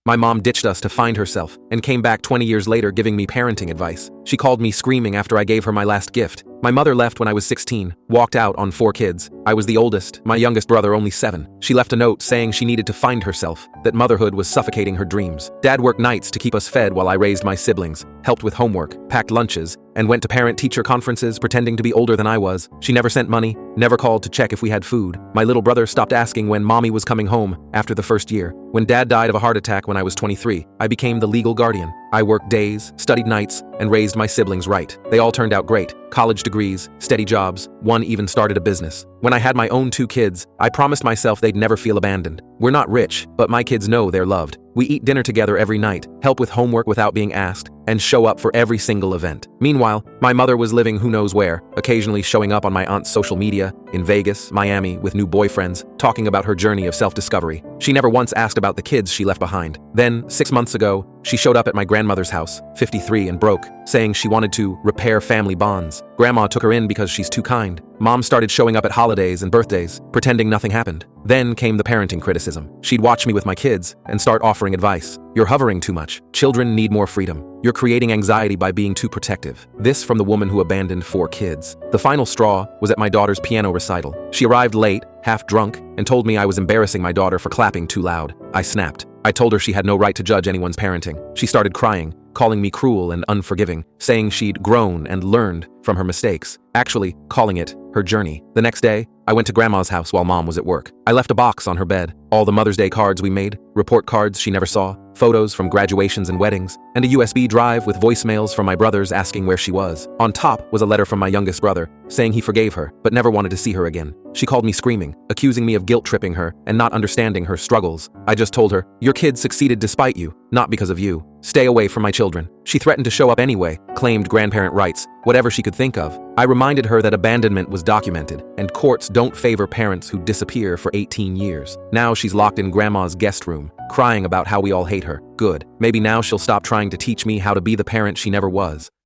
My mom ditched us to find herself and came back 20 years later giving me parenting advice. She called me screaming after I gave her my last gift. My mother left when I was 16, walked out on 4 kids. I was the oldest, my youngest brother only 7. She left a note saying she needed to find herself, that motherhood was suffocating her dreams. Dad worked nights to keep us fed while I raised my siblings, helped with homework, packed lunches, and went to parent-teacher conferences pretending to be older than I was. She never sent money, never called to check if we had food. My little brother stopped asking when mommy was coming home after the first year. When dad died of a heart attack when I was 23, I became the legal guardian. I worked days, studied nights, and raised my siblings right. They all turned out great. College degrees, steady jobs, one even started a business. When I had my own 2 kids, I promised myself they'd never feel abandoned. We're not rich, but my kids know they're loved. We eat dinner together every night, help with homework without being asked, and show up for every single event. Meanwhile, my mother was living who knows where, occasionally showing up on my aunt's social media, in Vegas, Miami, with new boyfriends, talking about her journey of self-discovery. She never once asked about the kids she left behind. Then, 6 months ago, she showed up at my grandmother's house, 53 and broke, saying she wanted to repair family bonds. Grandma took her in because she's too kind. Mom started showing up at holidays and birthdays, pretending nothing happened. Then came the parenting criticism. She'd watch me with my kids and start offering advice. You're hovering too much. Children need more freedom. You're creating anxiety by being too protective. This from the woman who abandoned 4 kids. The final straw was at my daughter's piano recital. She arrived late, half drunk, and told me I was embarrassing my daughter for clapping too loud. I snapped. I told her she had no right to judge anyone's parenting. She started crying, calling me cruel and unforgiving, saying she'd grown and learned from her mistakes, actually calling it her journey. The next day, I went to Grandma's house while Mom was at work. I left a box on her bed, all the Mother's Day cards we made, report cards she never saw, photos from graduations and weddings, and a USB drive with voicemails from my brothers asking where she was. On top was a letter from my youngest brother, saying he forgave her, but never wanted to see her again. She called me screaming, accusing me of guilt-tripping her and not understanding her struggles. I just told her, your kids succeeded despite you, not because of you. Stay away from my children. She threatened to show up anyway, claimed grandparent rights, whatever she could think of. I reminded her that abandonment was documented, and courts don't favor parents who disappear for 18 years. Now she's locked in Grandma's guest room, crying about how we all hate her. Good. Maybe now she'll stop trying to teach me how to be the parent she never was.